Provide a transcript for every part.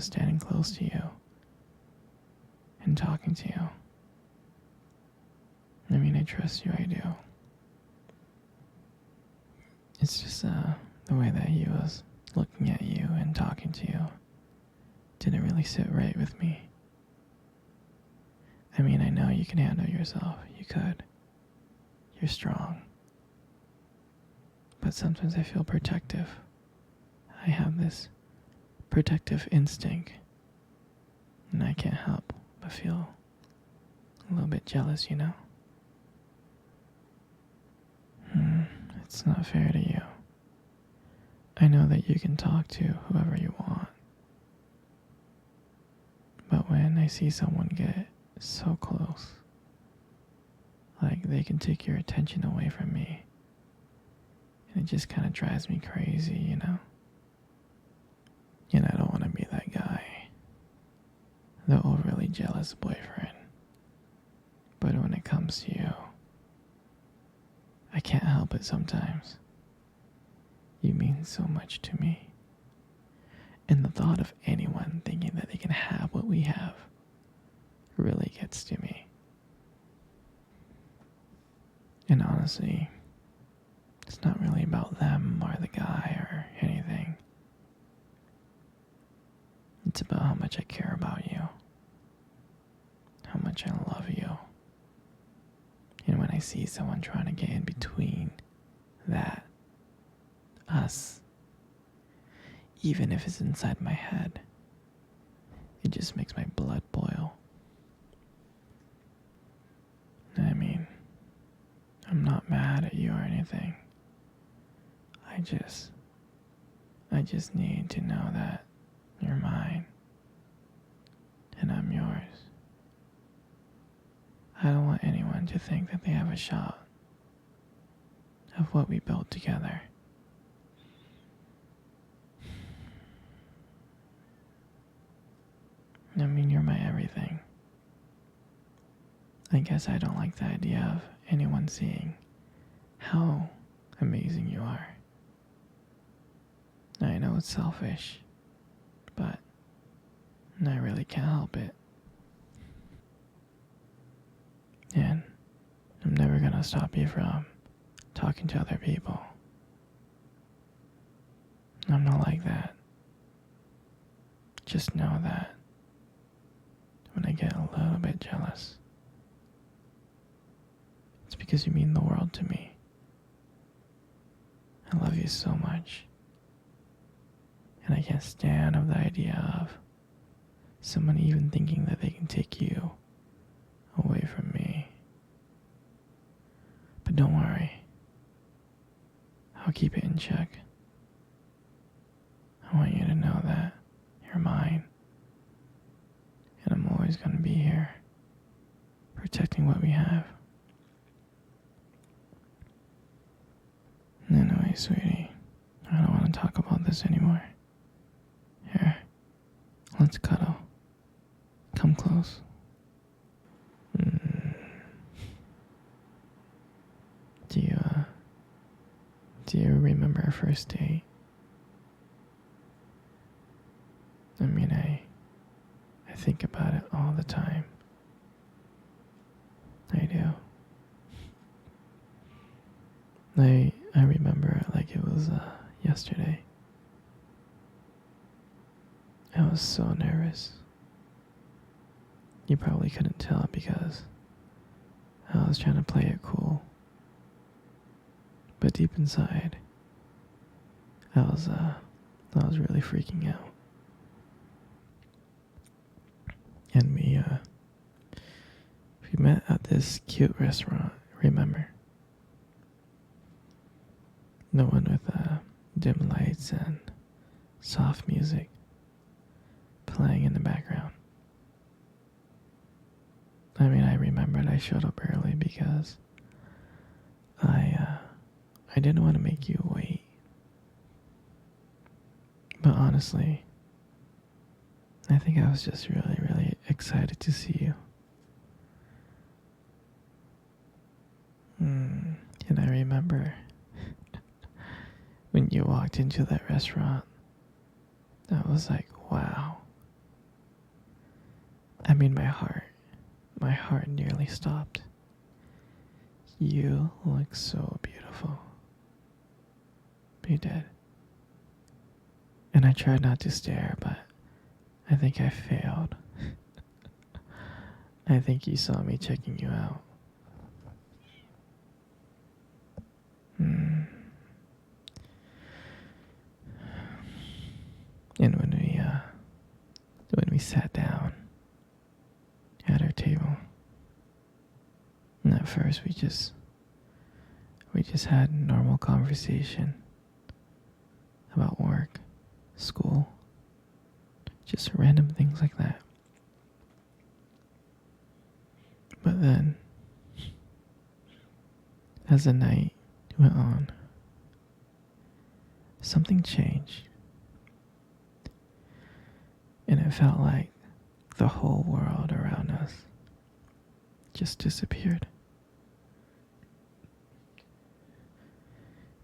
was standing close to you and talking to you. I mean, I trust you, I do. It's just the way that he was looking at you and talking to you didn't really sit right with me. I mean, I know you can handle yourself. You could. You're strong. But sometimes I feel protective. I have this protective instinct. And I can't help but feel a little bit jealous, you know? It's not fair to you. I know that you can talk to whoever you want. But when I see someone get so close, like they can take your attention away from me, and it just kind of drives me crazy, you know? And I don't want to be that guy, the overly jealous boyfriend. But when it comes to you, I can't help it sometimes. You mean so much to me. And the thought of anyone thinking that they can have what we have really gets to me. And honestly, it's not really about them or the guy or anything. It's about how much I care about you, how much I love you. And when I see someone trying to get in between that, us, even if it's inside my head, it just makes my blood boil. I mean, I'm not mad at you or anything. I just need to know that you're mine and I'm yours. I don't want anyone to think that they have a shot of what we built together. I mean, you're my everything. I guess I don't like the idea of anyone seeing how amazing you are. I know it's selfish, but I really can't help it. And I'm never gonna stop you from talking to other people. I'm not like that. Just know that when I get a little bit jealous, it's because you mean the world to me. I love you so much. And I can't stand of the idea of someone even thinking that they can take you away from me. But don't worry. I'll keep it in check. I want you to know that you're mine. And I'm always going to be here, protecting what we have. Anyway, sweetie, I don't want to talk about this anymore. Here, let's cuddle. Come close. Do you remember our first date? I mean, I think about it all the time. I do. I remember it like it was yesterday. I was so nervous. You probably couldn't tell because I was trying to play it cool. But deep inside, I was really freaking out. And we met at this cute restaurant, remember? The one with dim lights and soft music playing in the background. I mean, I remembered I showed up early because I didn't want to make you wait. But honestly, I think I was just really, really excited to see you. And I remember when you walked into that restaurant, I was like, wow, I mean, my heart nearly stopped. You look so beautiful. You did. And I tried not to stare, but I think I failed. I think you saw me checking you out. Hmm. And when we sat down at our table, and at first we just had normal conversation about work, school, just random things like that. But then, as the night went on, something changed. And it felt like the whole world around us just disappeared.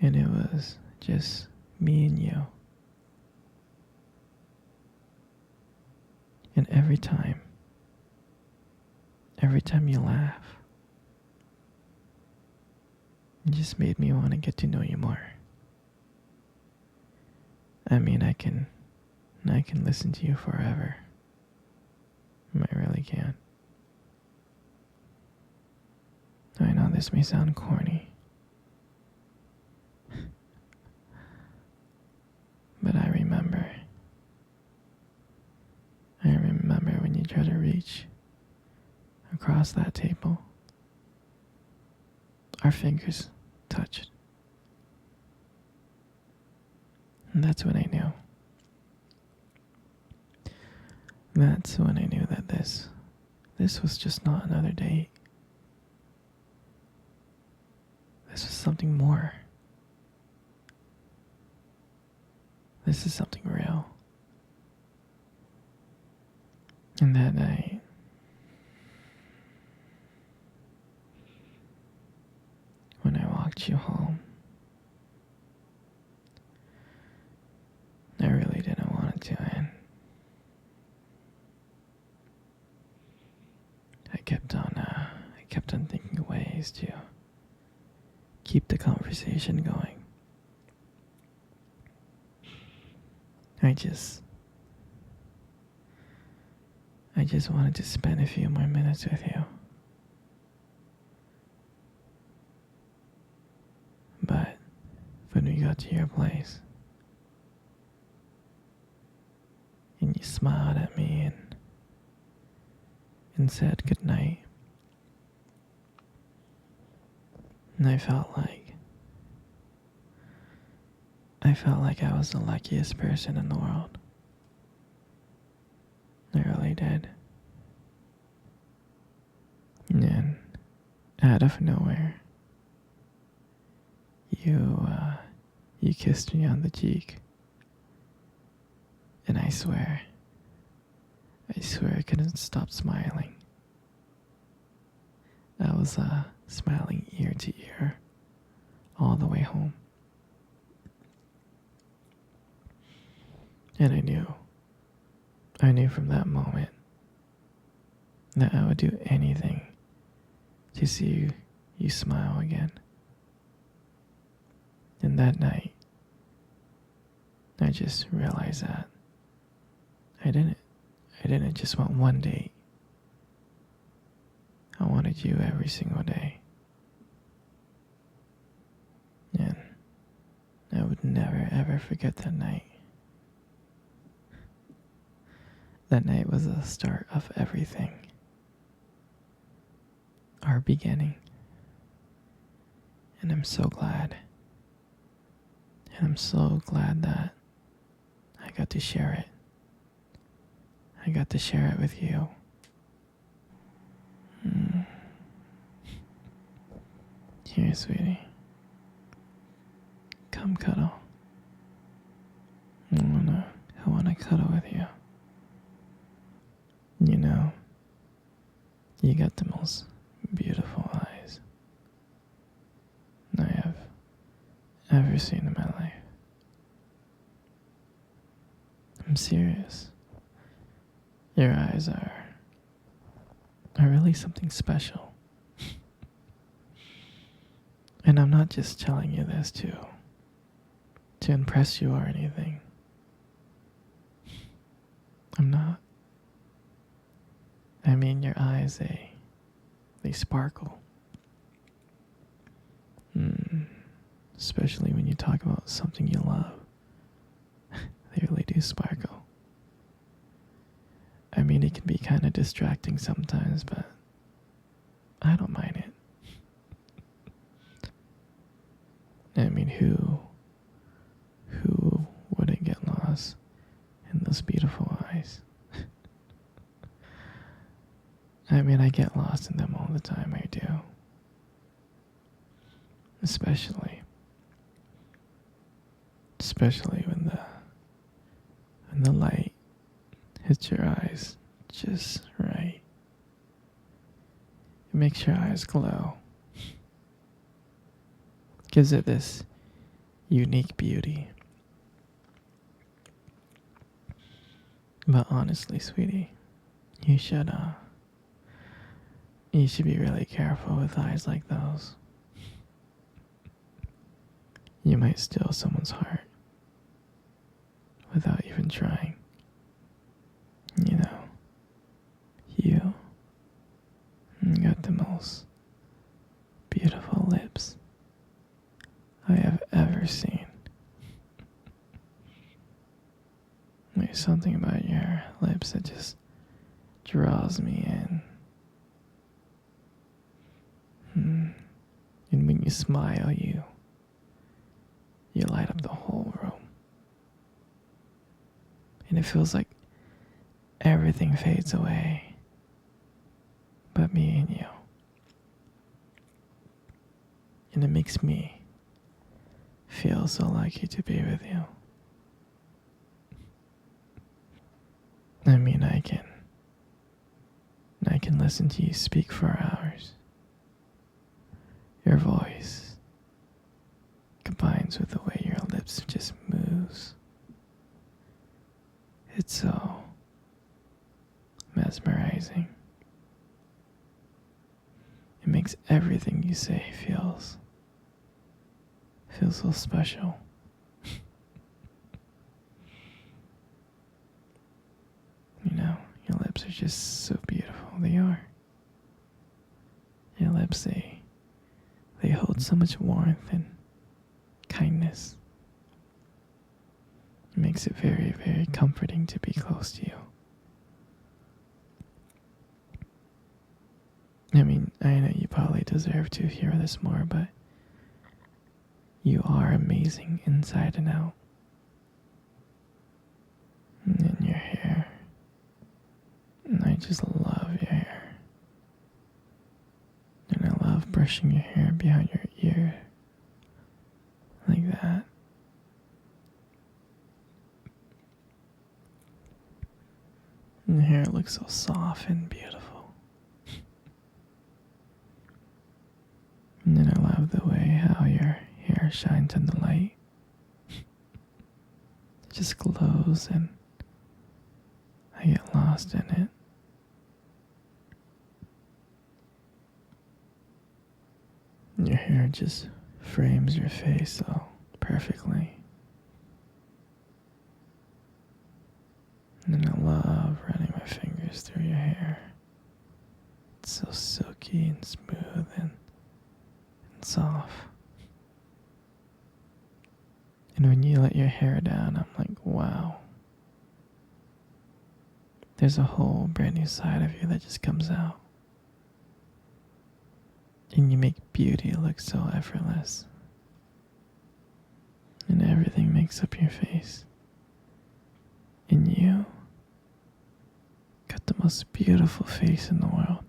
And it was just me and you. And every time you laugh, it just made me want to get to know you more. I mean, I can listen to you forever. I really can. I know this may sound corny, but I remember when you tried to reach across that table. Our fingers touched. And that's when I knew. That's when I knew that this was just not another date. This was something more. This is something real. And that night, when I walked you home, I really didn't want it to end. I kept on thinking of ways to keep the conversation going. I just wanted to spend a few more minutes with you. But when we got to your place, and you smiled at me and said goodnight, and I felt like I was the luckiest person in the world. I really did. And then, out of nowhere, you kissed me on the cheek. And I swear I couldn't stop smiling. I was smiling ear to ear all the way home. And I knew from that moment that I would do anything to see you smile again. And that night, I just realized that I didn't just want one date. I wanted you every single day. And I would never ever forget that night. That night was the start of everything. Our beginning. And I'm so glad. And I'm so glad that I got to share it. I got to share it with you. Here, sweetie. Come cuddle. I wanna cuddle with you. You know, you got the most beautiful eyes I have ever seen in my life. I'm serious. Your eyes are are really something special. And I'm not just telling you this to impress you or anything. I'm not. I mean, your eyes, they sparkle. Especially when you talk about something you love. They really do sparkle. I mean, it can be kind of distracting sometimes, but I don't mind it. I mean, who wouldn't get lost in those beautiful eyes? I mean, I get lost in them all the time, I do. Especially when the light hits your eyes just right. It makes your eyes glow. Gives it this unique beauty. But honestly, sweetie, you should be really careful with eyes like those. You might steal someone's heart without even trying. You know, you got the most beautiful lips I have ever seen. There's something about your lips that just draws me in. And when you smile, you light up the whole room. And it feels like everything fades away but me and you. And it makes me feel so lucky to be with you. I mean, I can listen to you speak for hours. Your voice combines with the way your lips just moves. It's so mesmerizing. It makes everything you say feels so special. You know, your lips are just so beautiful. They are. Your lips, they hold so much warmth and kindness. It makes it very, very comforting to be close to you. I mean, I know you probably deserve to hear this more, but you are amazing inside and out. And your hair. And I just love your hair. And I love brushing your hair behind your ear. Like that. And the hair looks so soft and beautiful. And then I love the way how your hair shines in the light. It just glows and I get lost in it. And your hair just frames your face so perfectly. And then I love running my fingers through your hair. It's so silky and smooth and soft. And when you let your hair down, I'm like, wow. There's a whole brand new side of you that just comes out. And you make beauty look so effortless. And everything makes up your face. And you got the most beautiful face in the world.